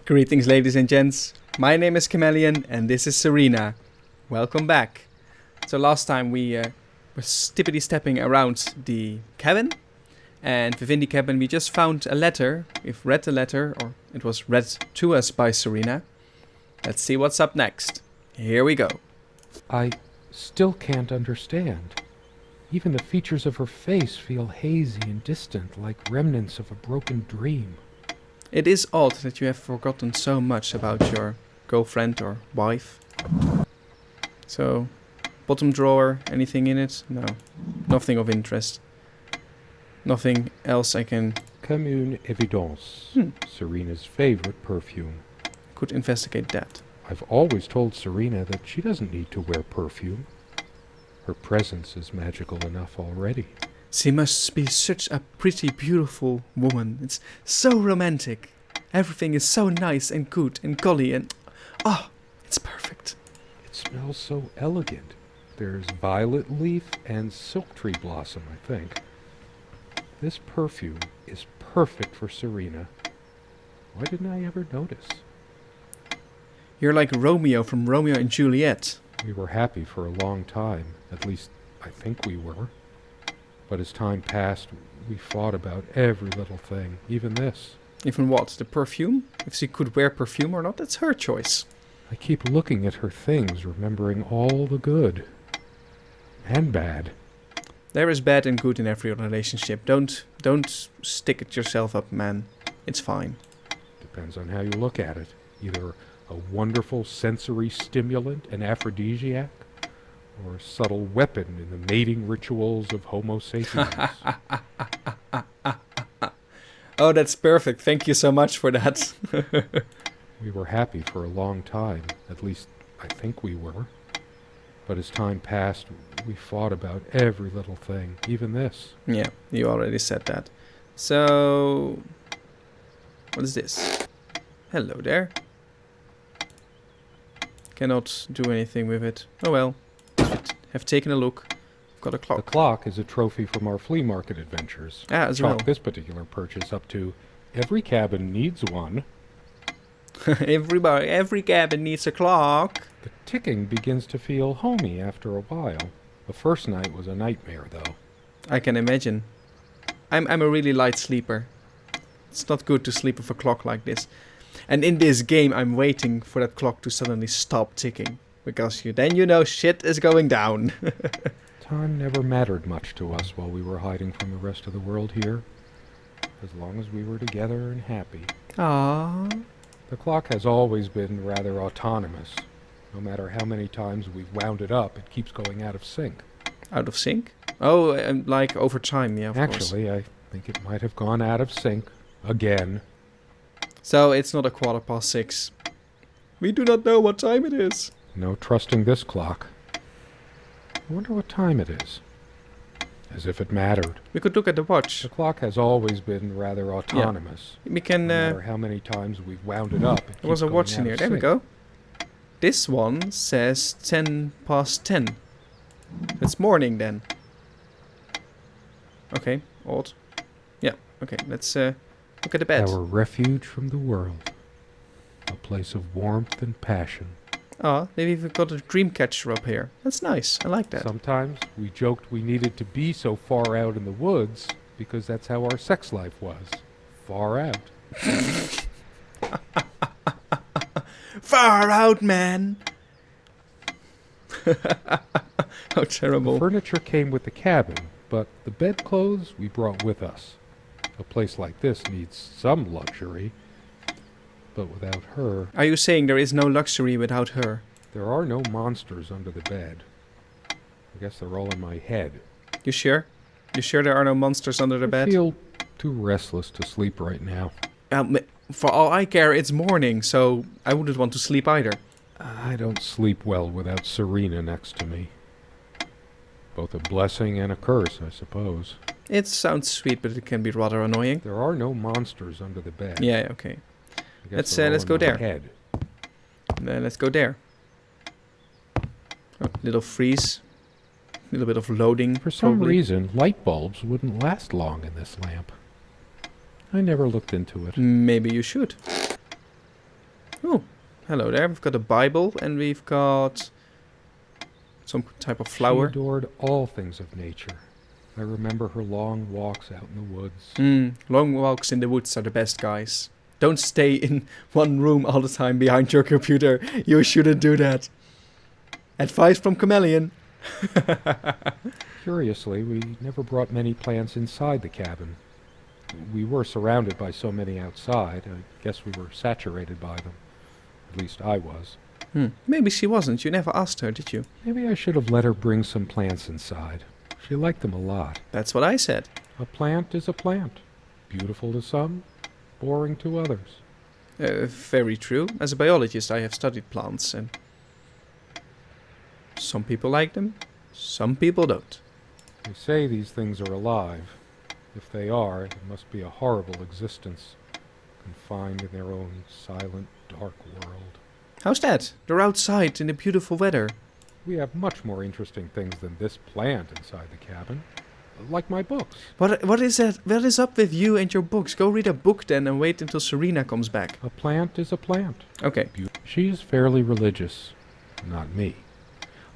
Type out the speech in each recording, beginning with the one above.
Greetings, ladies and gents. My name is Chameleon, and this is Serena. Welcome back. So last time we were stippity-stepping around the cabin, and within the cabin we just found a letter. We've read the letter, or it was read to us by Serena. Let's see what's up next. Here we go. I still can't understand. Even the features of her face feel hazy and distant, like remnants of a broken dream. It is odd that you have forgotten so much about your girlfriend or wife. So, bottom drawer, anything in it? No, nothing of interest. Nothing else I can... Comme une évidence. Serena's favorite perfume. Could investigate that. I've always told Serena that she doesn't need to wear perfume. Her presence is magical enough already. She must be such a pretty, beautiful woman. It's so romantic. Everything is so nice and good and golly and... Oh, it's perfect. It smells so elegant. There's violet leaf and silk tree blossom, I think. This perfume is perfect for Serena. Why didn't I ever notice? You're like Romeo from Romeo and Juliet. We were happy for a long time. At least, I think we were. But as time passed, we fought about every little thing, even this. Even what? The perfume? If she could wear perfume or not, that's her choice. I keep looking at her things, remembering all the good. And bad. There is bad and good in every relationship. Don't stick it yourself up, man. It's fine. Depends on how you look at it. Either a wonderful sensory stimulant and aphrodisiac, or a subtle weapon in the mating rituals of Homo sapiens. Oh, that's perfect. Thank you so much for that. We were happy for a long time. At least, I think we were. But as time passed, we fought about every little thing, even this. Yeah, you already said that. So, what is this? Hello there. Cannot do anything with it. Oh well. Have taken a look. Got a clock. The clock is a trophy from our flea market adventures. As Chalk well. this particular purchase up to every cabin needs one. Every cabin needs a clock. The ticking begins to feel homey after a while. The first night was a nightmare, though. I can imagine. I'm a really light sleeper. It's not good to sleep with a clock like this. And in this game, I'm waiting for that clock to suddenly stop ticking. Because then you know shit is going down. Time never mattered much to us while we were hiding from the rest of the world here. As long as we were together and happy. Aww. The clock has always been rather autonomous. No matter how many times we've wound it up, it keeps going out of sync. Out of sync? Oh, like over time, yeah, of course. Actually, I think it might have gone out of sync. Again. So it's not 6:15. We do not know what time it is. No trusting this clock. I wonder what time it is. As if it mattered. We could look at the watch. The clock has always been rather autonomous. Yeah. We can... no matter how many times we've wound it up, there was a watch in here. There we go. This one says 10:10. It's morning then. Okay, odd. Yeah, okay, let's look at the bed. Our refuge from the world. A place of warmth and passion. Oh, they've even got a dream catcher up here. That's nice. I like that. Sometimes we joked we needed to be so far out in the woods because that's how our sex life was. Far out. Far out, man! How terrible. The furniture came with the cabin, but the bedclothes we brought with us. A place like this needs some luxury. But without her... Are you saying there is no luxury without her? There are no monsters under the bed. I guess they're all in my head. You sure? You sure there are no monsters under the bed? I feel too restless to sleep right now. For all I care, it's morning, so I wouldn't want to sleep either. I don't sleep well without Serena next to me. Both a blessing and a curse, I suppose. It sounds sweet, but it can be rather annoying. There are no monsters under the bed. Yeah, okay. Let's go there. Let's go there. Oh, little freeze. A little bit of loading. For some reason, light bulbs wouldn't last long in this lamp. I never looked into it. Maybe you should. Oh, hello there. We've got a Bible and we've got some type of flower. She adored all things of nature. I remember her long walks out in the woods. Long walks in the woods are the best, guys. Don't stay in one room all the time behind your computer. You shouldn't do that. Advice from Chameleon. Curiously, we never brought many plants inside the cabin. We were surrounded by so many outside, I guess we were saturated by them. At least I was. Maybe she wasn't. You never asked her, did you? Maybe I should have let her bring some plants inside. She liked them a lot. That's what I said. A plant is a plant. Beautiful to some, boring to others. Very true. As a biologist, I have studied plants, and some people like them, some people don't. They say these things are alive. If they are, it must be a horrible existence, confined in their own silent, dark world. How's that? They're outside in the beautiful weather. We have much more interesting things than this plant inside the cabin. Like my books. What is that? What is up with you and your books? Go read a book then and wait until Serena comes back. A plant is a plant. Okay. She is fairly religious. Not me.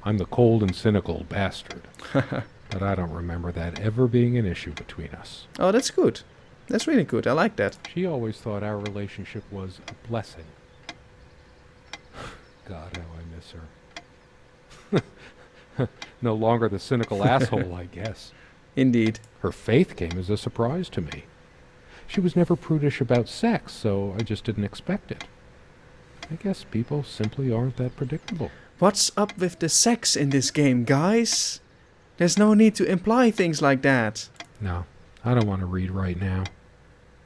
I'm the cold and cynical bastard. But I don't remember that ever being an issue between us. Oh, that's good. That's really good. I like that. She always thought our relationship was a blessing. God, how I miss her. No longer the cynical asshole, I guess. Indeed. Her faith came as a surprise to me. She was never prudish about sex, so I just didn't expect it. I guess people simply aren't that predictable. What's up with the sex in this game, guys? There's no need to imply things like that. No, I don't want to read right now.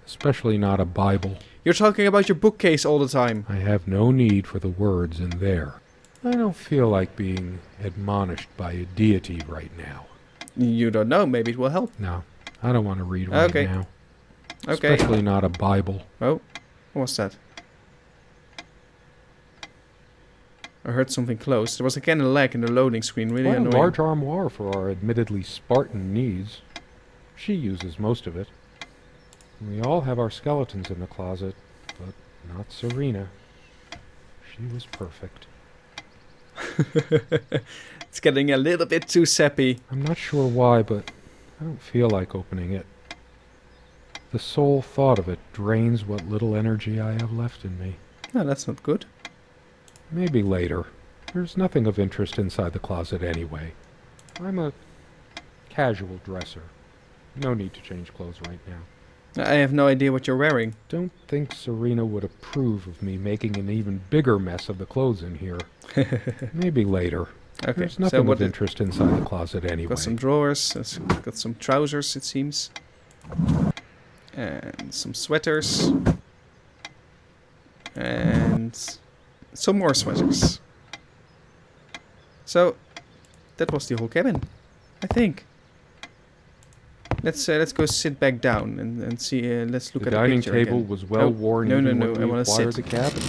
Especially not a Bible. You're talking about your bookcase all the time. I have no need for the words in there. I don't feel like being admonished by a deity right now. You don't know. Maybe it will help. No, I don't want to read right Okay. now. Okay. Especially not a Bible. Oh, what's that? I heard something close. There was again a lag in the loading screen. Really Well, a annoying. large armoire for our admittedly Spartan needs. She uses most of it. We all have our skeletons in the closet, but not Serena. She was perfect. It's getting a little bit too sappy. I'm not sure why, but I don't feel like opening it. The sole thought of it drains what little energy I have left in me. No, that's not good. Maybe later. There's nothing of interest inside the closet anyway. I'm a casual dresser. No need to change clothes right now. I have no idea what you're wearing. Don't think Serena would approve of me making an even bigger mess of the clothes in here. Maybe later. Okay, There's so nothing what of interest inside the closet anyway. Got some drawers, got some trousers, it seems. And some sweaters. And some more sweaters. So, that was the whole cabin, I think. Let's go sit back down and see. Let's look The at the dining picture table again. was well worn no, even no, when I we wanna acquired sit. the cabin.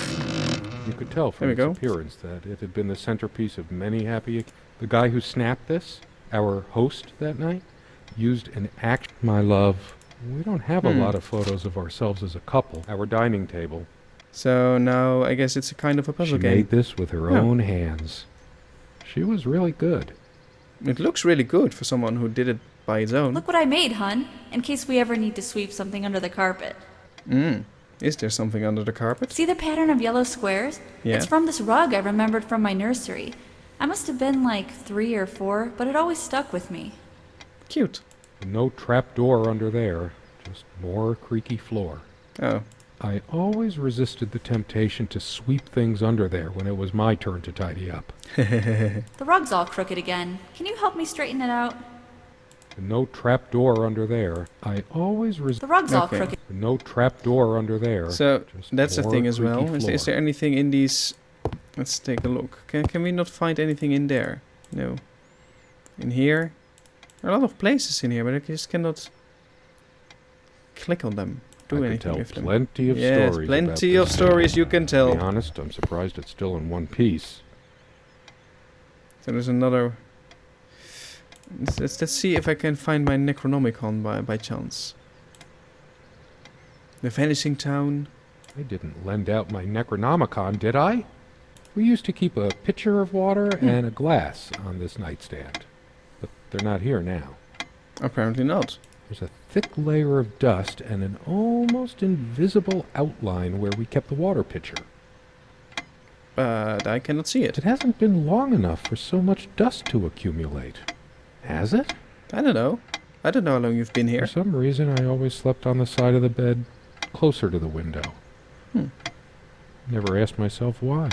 You could tell from There we its go. appearance that it had been the centerpiece of many happy. The guy who snapped this, our host that night, used an act. My love, we don't have a lot of photos of ourselves as a couple. Our dining table. So now I guess it's a kind of a She puzzle game. made this with her Yeah. own hands. She was really good. It looks really good for someone who did it by his own. Look what I made, hun, in case we ever need to sweep something under the carpet. Is there something under the carpet? See the pattern of yellow squares? Yeah. It's from this rug I remembered from my nursery. I must have been like 3 or 4, but it always stuck with me. Cute. No trap door under there, just more creaky floor. Oh. I always resisted the temptation to sweep things under there when it was my turn to tidy up. The rug's all crooked again. Can you help me straighten it out? No trap door under there. I always The rug's all Okay. crooked. No trap door under there. So Just that's the more thing as creaky well. Is floor. there anything in these? Let's take a look. Can we not find anything in there? No. In here? There are a lot of places in here, but I just cannot click on them. Do I could anything tell with them. plenty of Yes, stories. plenty about of this stories you can To be tell. honest, I'm surprised it's still in one piece. So there's another. Let's see if I can find my Necronomicon by chance. The Vanishing Town. I didn't lend out my Necronomicon, did I? We used to keep a pitcher of water and a glass on this nightstand. But they're not here now. Apparently not. There's a thick layer of dust and an almost invisible outline where we kept the water pitcher. But I cannot see it. It hasn't been long enough for so much dust to accumulate. Has it? I don't know. I don't know how long you've been here. For some reason, I always slept on the side of the bed closer to the window. Never asked myself why.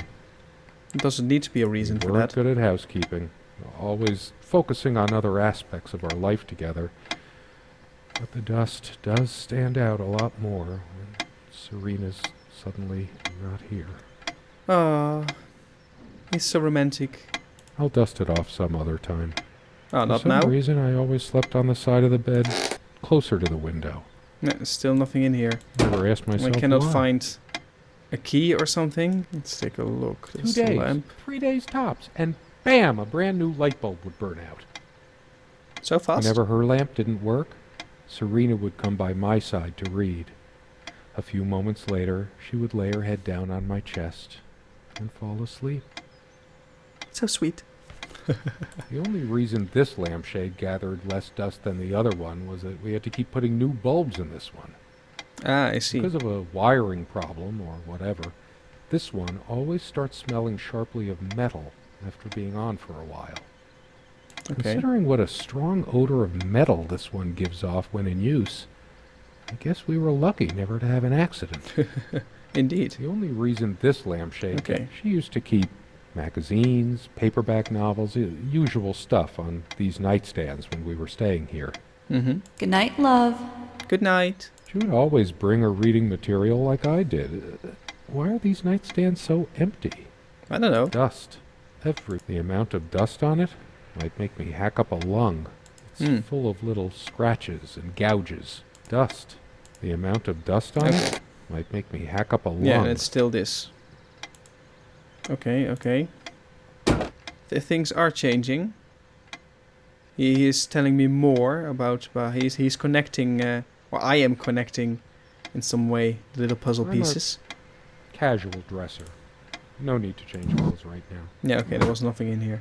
It doesn't need to be a reason We for weren't that. good at housekeeping, always focusing on other aspects of our life together. But the dust does stand out a lot more when Serena's suddenly not here. Ah, he's so romantic. I'll dust it off some other time. Oh, not For now? some reason, I always slept on the side of the bed closer to the window. No, still nothing in here. Never asked I myself cannot why. find a key or something. Let's take a look. 2 There's the days, lamp. 3 days tops, and bam, a brand new light bulb would burn out. So fast? Whenever her lamp didn't work, Serena would come by my side to read. A few moments later, she would lay her head down on my chest and fall asleep. So sweet. The only reason this lampshade gathered less dust than the other one was that we had to keep putting new bulbs in this one. Ah, I see. Because of a wiring problem or whatever, this one always starts smelling sharply of metal after being on for a while. Okay. Considering what a strong odor of metal this one gives off when in use, I guess we were lucky never to have an accident. Indeed. The only reason this lampshade, Okay. she used to keep magazines, paperback novels, usual stuff on these nightstands when we were staying here. Mm-hmm. Good night, love. Good night. She would always bring her reading material like I did. Why are these nightstands so empty? I don't know. Dust. The amount of dust on it might make me hack up a lung. It's full of little scratches and gouges. Dust. The amount of dust on it might make me hack up a lung. Yeah, and it's still this. Okay, okay. Things are changing. He is telling me more about... he's connecting... or I am connecting in some way the little puzzle I'm a- pieces. Casual dresser. No need to change clothes right now. Yeah, okay, there was nothing in here.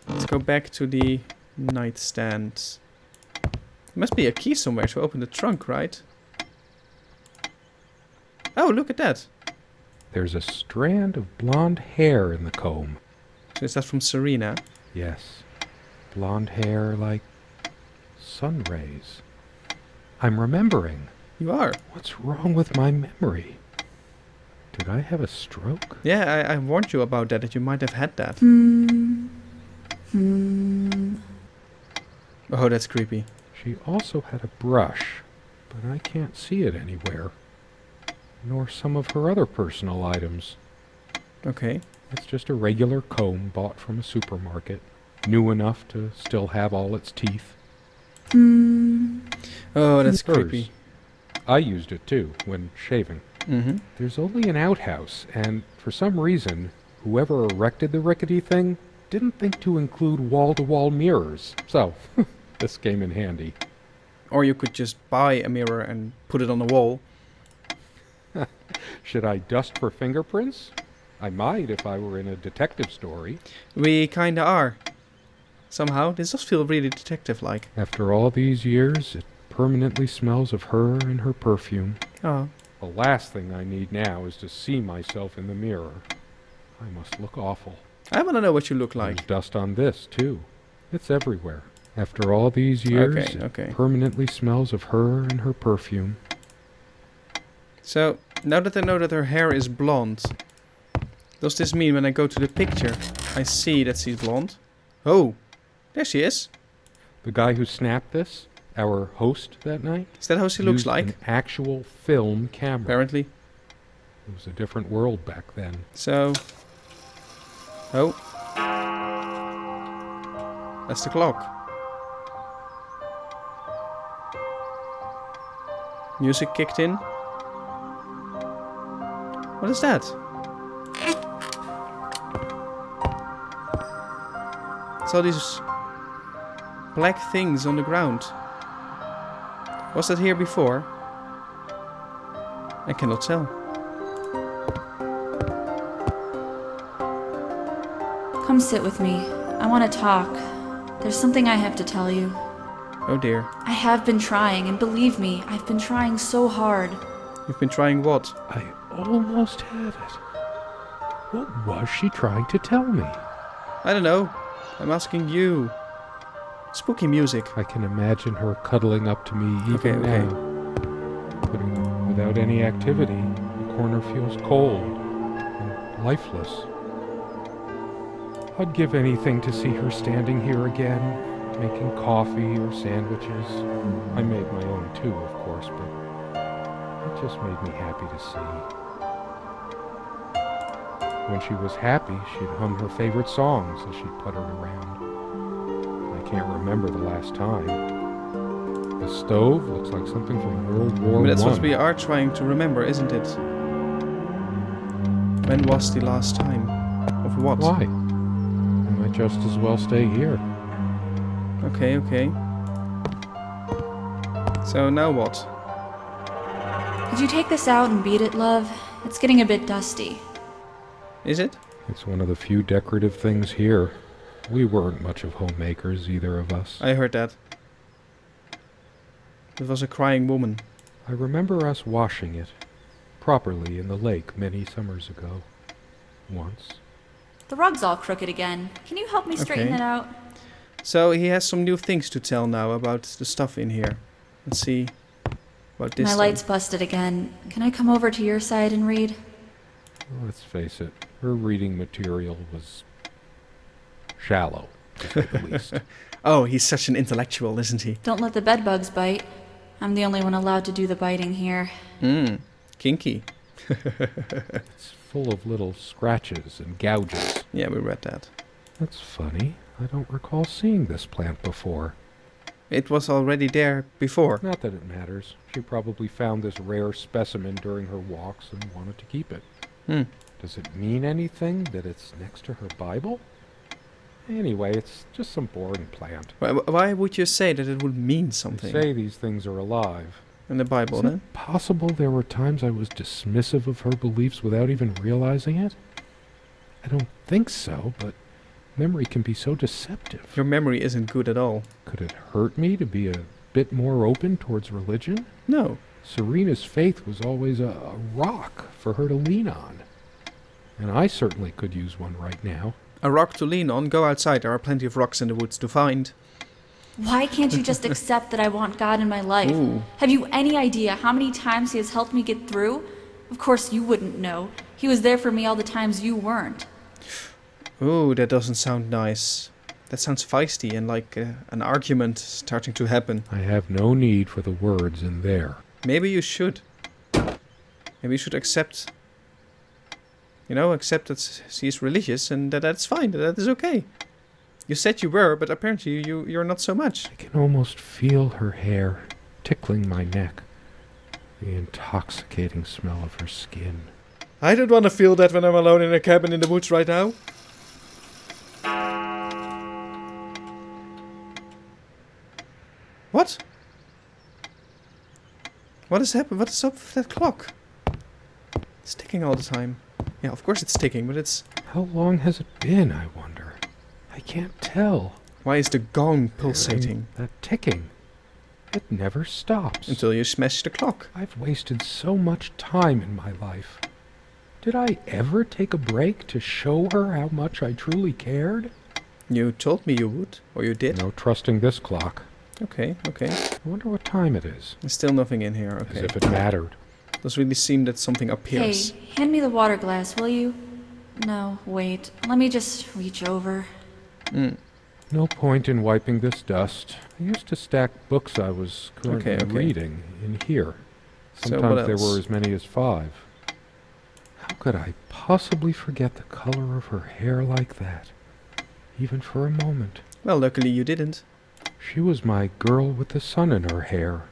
Let's go back to the nightstand. There must be a key somewhere to open the trunk, right? Oh, look at that. There's a strand of blonde hair in the comb. So is that from Serena? Yes. Blonde hair like sun rays. I'm remembering. You are. What's wrong with my memory? Did I have a stroke? Yeah, I warned you about that you might have had that. Oh, that's creepy. She also had a brush, but I can't see it anywhere. Nor some of her other personal items. Okay. It's just a regular comb bought from a supermarket, new enough to still have all its teeth. Oh, that's Hers. creepy. I used it too, when shaving. Mm-hmm. There's only an outhouse, and for some reason, whoever erected the rickety thing didn't think to include wall-to-wall mirrors. So, this came in handy. Or you could just buy a mirror and put it on the wall. Should I dust for fingerprints? I might if I were in a detective story. We kinda are. Somehow, this does feel really detective-like. After all these years, it permanently smells of her and her perfume. Oh. The last thing I need now is to see myself in the mirror. I must look awful. I wanna know what you look like. There's dust on this, too. It's everywhere. After all these years, Okay, it okay. permanently smells of her and her perfume. So, now that I know that her hair is blonde, does this mean when I go to the picture, I see that she's blonde? Oh, there she is. The guy who snapped this, our host that night, Is that how she looks used like? an actual film camera. Apparently. It was a different world back then. So... Oh. That's the clock. Music kicked in. What is that? It's all these black things on the ground. Was that here before? I cannot tell. Come sit with me. I want to talk. There's something I have to tell you. Oh dear. I have been trying, and believe me, I've been trying so hard. You've been trying what? I almost have it. What was she trying to tell me? I don't know. I'm asking you. Spooky music. I can imagine her cuddling up to me even Okay. now. But without any activity, the corner feels cold and lifeless. I'd give anything to see her standing here again, making coffee or sandwiches. I made my own too, of course, but it just made me happy to see. When she was happy, she'd hum her favorite songs as she puttered around. I can't remember the last time. The stove looks like something from World War I. But that's what we are trying to remember, isn't it? When was the last time? Of what? Why? I might just as well stay here. Okay. So now what? Could you take this out and beat it, love? It's getting a bit dusty. Is it? It's one of the few decorative things here. We weren't much of homemakers, either of us. I heard that. It was a crying woman. I remember us washing it properly in the lake many summers ago. Once. The rug's all crooked again. Can you help me straighten Okay. it out? So he has some new things to tell now about the stuff in here. Let's see about this. My light's busted again. Can I come over to your side and read? Let's face it, her reading material was shallow, to say the least. Oh, he's such an intellectual, isn't he? Don't let the bedbugs bite. I'm the only one allowed to do the biting here. Kinky. It's full of little scratches and gouges. Yeah, we read that. That's funny. I don't recall seeing this plant before. It was already there before. Not that it matters. She probably found this rare specimen during her walks and wanted to keep it. Does it mean anything that it's next to her Bible? Anyway, it's just some boring plant. Why would you say that it would mean They something say these things are alive. in the Bible Is then? it possible there were times I was dismissive of her beliefs without even realizing it? I don't think so, but memory can be so deceptive. Your memory isn't good at all. Could it hurt me to be a bit more open towards religion? No. Serena's faith was always a rock for her to lean on. And I certainly could use one right now. A rock to lean on. Go outside. There are plenty of rocks in the woods to find. Why can't you just accept that I want God in my life? Ooh. Have you any idea how many times He has helped me get through? Of course you wouldn't know. He was there for me all the times you weren't. Ooh, that doesn't sound nice. That sounds feisty and like an argument starting to happen. I have no need for the words in there. Maybe you should. Maybe you should accept... accept that she's religious and that's fine. That is okay. You said you were, but apparently you're not so much. I can almost feel her hair tickling my neck. The intoxicating smell of her skin. I don't want to feel that when I'm alone in a cabin in the woods right now. What? What has happened? What is up with that clock? It's ticking all the time. Yeah, of course it's ticking, but it's... How long has it been, I wonder? I can't tell. Why is the gong pulsating? That ticking. It never stops. Until you smash the clock. I've wasted so much time in my life. Did I ever take a break to show her how much I truly cared? You told me you would, or you did. No trusting this clock. Okay. I wonder what time it is. There's still nothing in here, As okay. if it mattered. Does really seem that something appears. Hey, hand me the water glass, will you? No, wait. Let me just reach over. No point in wiping this dust. I used to stack books I was currently Okay. reading in here. So what Sometimes there else? were as many as 5. How could I possibly forget the color of her hair like that? Even for a moment. Well, luckily you didn't. She was my girl with the sun in her hair.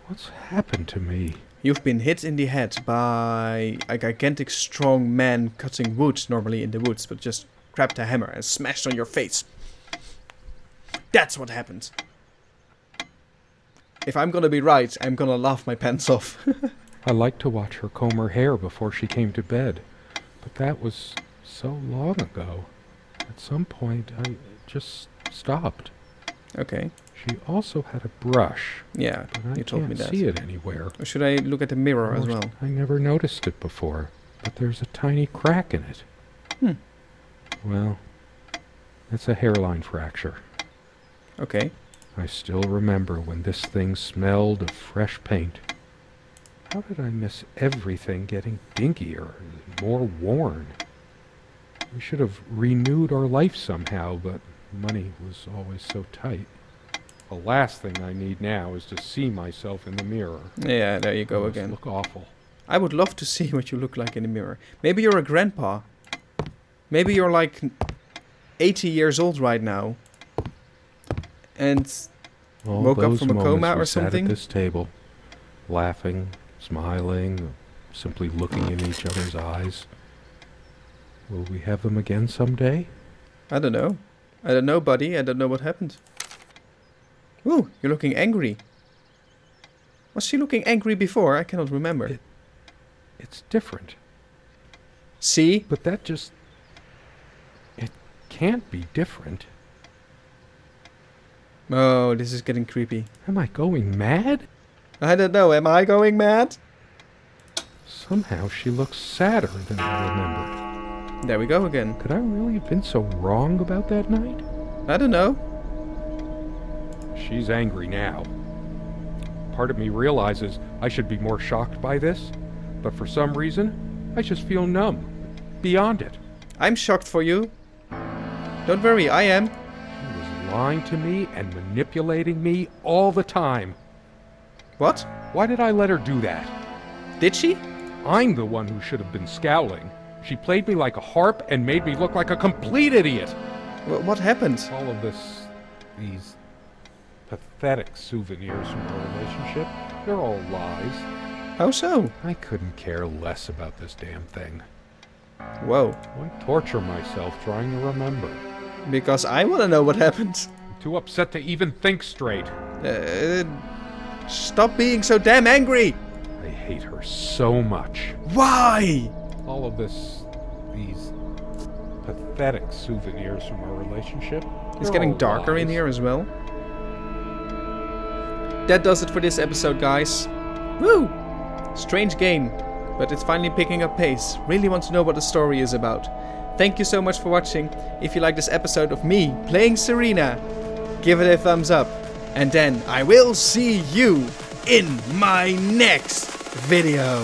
What's happened to me? You've been hit in the head by a gigantic strong man cutting wood, normally in the woods, but just grabbed a hammer and smashed on your face. That's what happened. if I'm gonna be right, I'm gonna laugh my pants off. I liked to watch her comb her hair before she came to bed, but that was so long ago. At some point, I just stopped. Okay. She also had a brush, Yeah, but I you told me can't that. see it anywhere. Or should I look at the mirror as well? I never noticed it before, but there's a tiny crack in it. Well, it's a hairline fracture. Okay. I still remember when this thing smelled of fresh paint. How did I miss everything getting dinkier, more worn? We should have renewed our life somehow, but money was always so tight. The last thing I need now is to see myself in the mirror. Yeah, there you go It must again. look awful. I would love to see what you look like in the mirror. Maybe you're a grandpa. Maybe you're like 80 years old right now. And All woke up those from a moments coma we or sat something? at this table, laughing, smiling, simply looking in each other's eyes. Will we have them again someday? I don't know. I don't know, buddy. I don't know what happened. Ooh, you're looking angry. Was she looking angry before? I cannot remember. It's different. See? But that just... It can't be different. Oh, this is getting creepy. Am I going mad? I don't know. Am I going mad? Somehow she looks sadder than I remembered. There we go again. Could I really have been so wrong about that night? I don't know. She's angry now. Part of me realizes I should be more shocked by this, but for some reason, I just feel numb. Beyond it. I'm shocked for you. Don't worry, I am. She was lying to me and manipulating me all the time. What? Why did I let her do that? Did she? I'm the one who should have been scowling. She played me like a harp and made me look like a complete idiot. What happened? All of this, these pathetic souvenirs from our relationship, they're all lies. How so? I couldn't care less about this damn thing. Whoa. Why torture myself trying to remember? Because I want to know what happened. I'm too upset to even think straight. Stop being so damn angry. I hate her so much. Why? All of this, these pathetic souvenirs from our relationship. It's they're getting all darker in lies. here as well. That does it for this episode, guys. Woo! Strange game, but it's finally picking up pace. Really want to know what the story is about. Thank you so much for watching. If you like this episode of me playing Serena, give it a thumbs up. And then I will see you in my next video.